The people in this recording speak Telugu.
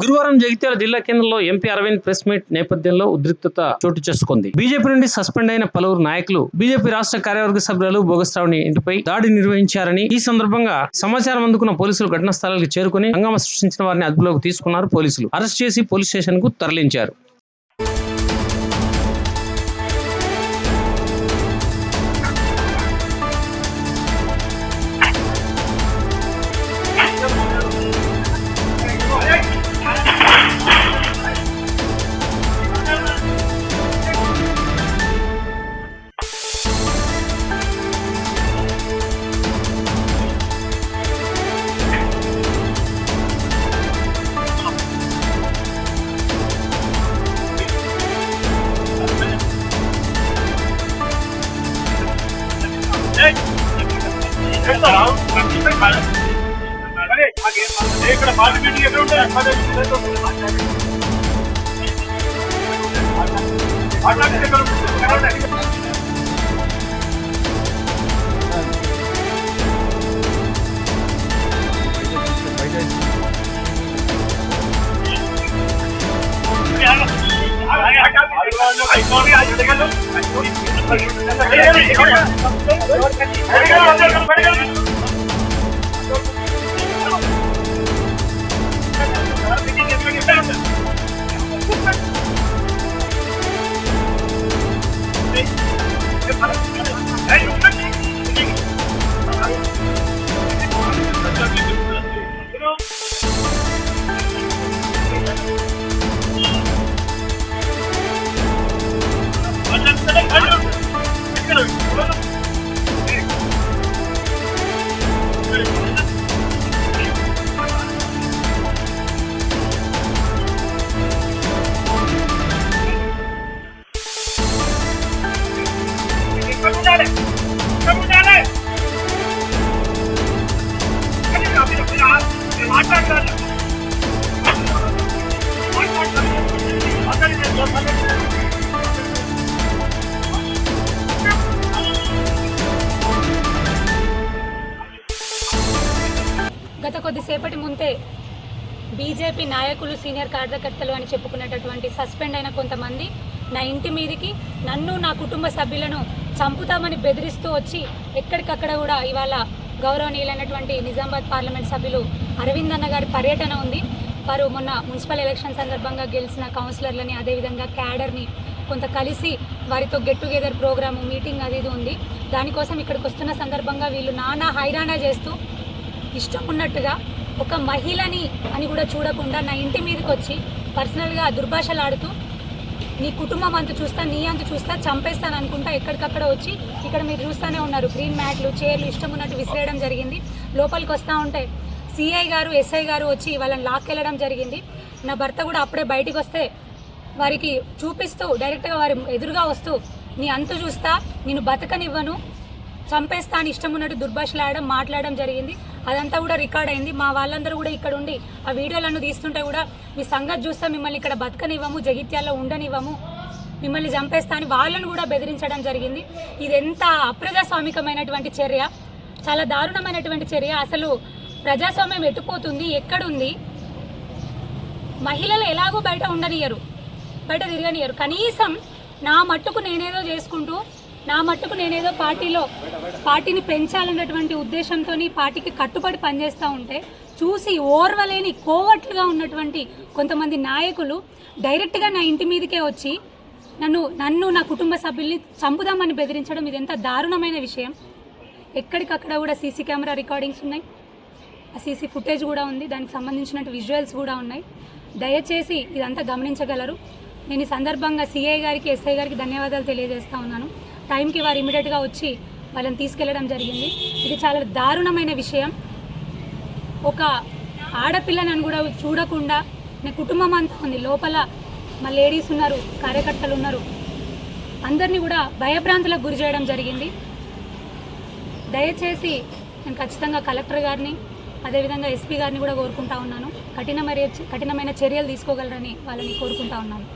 గురువారం జగిత్యాల జిల్లా కేంద్రంలో ఎంపీ అరవింద్ ప్రెస్ మీట్ నేపథ్యంలో ఉద్రిక్తత చోటు చేసుకుంది. బీజేపీ నుండి సస్పెండ్ అయిన పలువురు నాయకులు బీజేపీ రాష్ట్ర కార్యవర్గ సభ్యులు బోగస్రావుని ఇంటిపై దాడి నిర్వహించారని, ఈ సందర్భంగా సమాచారం అందుకున్న పోలీసులు ఘటనా స్థలానికి చేరుకుని హంగామా సృష్టించిన వారిని అదుపులోకి తీసుకున్నారు. పోలీసులు అరెస్ట్ చేసి పోలీస్ స్టేషన్ కు తరలించారు. ఇక్కడ పార్టీ మీటింగ్ ఎక్కడ ఉంటాయి గత కొద్దిసేపటి ముందే బీజేపీ నాయకులు సీనియర్ కార్యకర్తలు అని చెప్పుకునేటటువంటి సస్పెండ్ అయిన కొంతమంది నా ఇంటి మీదికి నన్ను నా కుటుంబ సభ్యులను చంపుతామని బెదిరిస్తూ వచ్చి ఎక్కడికక్కడ కూడా ఇవాళ గౌరవనీయులైనటువంటి నిజామాబాద్ పార్లమెంట్ సభ్యులు అరవింద్ అన్న గారి పర్యటన ఉంది. వారు మొన్న మున్సిపల్ ఎలక్షన్ సందర్భంగా గెలిచిన కౌన్సిలర్లని అదేవిధంగా క్యాడర్ని కొంత కలిసి వారితో గెట్ టుగెదర్ ప్రోగ్రాము మీటింగ్ అది ఉంది. దానికోసం ఇక్కడికి వస్తున్న సందర్భంగా వీళ్ళు నానా హైరాణా చేస్తూ ఇష్టం ఉన్నట్టుగా ఒక మహిళని అని కూడా చూడకుండా నా ఇంటి మీదకి వచ్చి పర్సనల్గా దుర్భాషలాడుతూ నీ కుటుంబం అంత చూస్తా, నీ అంత చూస్తా, చంపేస్తాను అనుకుంటా ఎక్కడికక్కడ వచ్చి ఇక్కడ మీరు చూస్తూనే ఉన్నారు గ్రీన్ మ్యాట్లు చైర్లు ఇష్టం ఉన్నట్టు విసిరేయడం జరిగింది. లోపలికి వస్తూ ఉంటే సిఐ గారు ఎస్ఐ గారు వచ్చి వాళ్ళని లాక్కెళ్ళడం జరిగింది. నా భర్త కూడా అప్పుడే బయటికి వస్తే వారికి చూపిస్తూ డైరెక్ట్గా వారి ఎదురుగా వస్తూ నీ అంతు చూస్తా, నేను బతకనివ్వను, చంపేస్తా అని ఇష్టం ఉన్నట్టు దుర్భాషలాడడం మాట్లాడడం జరిగింది. అదంతా కూడా రికార్డ్ అయింది. మా వాళ్ళందరూ కూడా ఇక్కడ ఉండి ఆ వీడియోలను తీస్తుంటే కూడా మీ సంగతి చూస్తే మిమ్మల్ని ఇక్కడ బతకనివ్వము, జగిత్యాల్లో ఉండనివ్వము, మిమ్మల్ని చంపేస్తా అని వాళ్ళను కూడా బెదిరించడం జరిగింది. ఇది ఎంత అప్రజాస్వామికమైనటువంటి చర్య, చాలా దారుణమైనటువంటి చర్య. అసలు ప్రజాస్వామ్యం ఎట్టుపోతుంది, ఎక్కడుంది? మహిళలు ఎలాగో బయట ఉండనియరు, బయట తిరగనియరు. కనీసం నా మట్టుకు నేనేదో చేసుకుంటూ, నా మట్టుకు నేనేదో పార్టీని పెంచాలన్నటువంటి ఉద్దేశంతో పార్టీకి కట్టుబడి పనిచేస్తూ ఉంటే చూసి ఓర్వలేని కోవట్లుగా ఉన్నటువంటి కొంతమంది నాయకులు డైరెక్ట్గా నా ఇంటి మీదకే వచ్చి నన్ను నా కుటుంబ సభ్యుల్ని చంపుదామని బెదిరించడం ఇది ఎంత దారుణమైన విషయం. ఎక్కడికక్కడ కూడా సీసీ కెమెరా రికార్డింగ్స్ ఉన్నాయి, ఆ సీసీ ఫుటేజ్ కూడా ఉంది, దానికి సంబంధించినట్టు విజువల్స్ కూడా ఉన్నాయి. దయచేసి ఇదంతా గమనించగలరు. నేను ఈ సందర్భంగా సిఐ గారికి ఎస్ఐ గారికి ధన్యవాదాలు తెలియజేస్తూ ఉన్నాను. టైంకి వారు ఇమీడియట్గా వచ్చి వాళ్ళని తీసుకెళ్లడం జరిగింది. ఇది చాలా దారుణమైన విషయం. ఒక ఆడపిల్లని కూడా చూడకుండా నా కుటుంబం అంతా ఉంది, లోపల మా లేడీస్ ఉన్నారు, కార్యకర్తలు ఉన్నారు, అందరినీ కూడా భయభ్రాంతులకు గురి చేయడం జరిగింది. దయచేసి నేను ఖచ్చితంగా కలెక్టర్ గారిని అదేవిధంగా ఎస్పీ గారిని కూడా కోరుకుంటా ఉన్నాను, కఠినమైన చర్యలు తీసుకోగలరని వాళ్ళని కోరుకుంటా ఉన్నాను.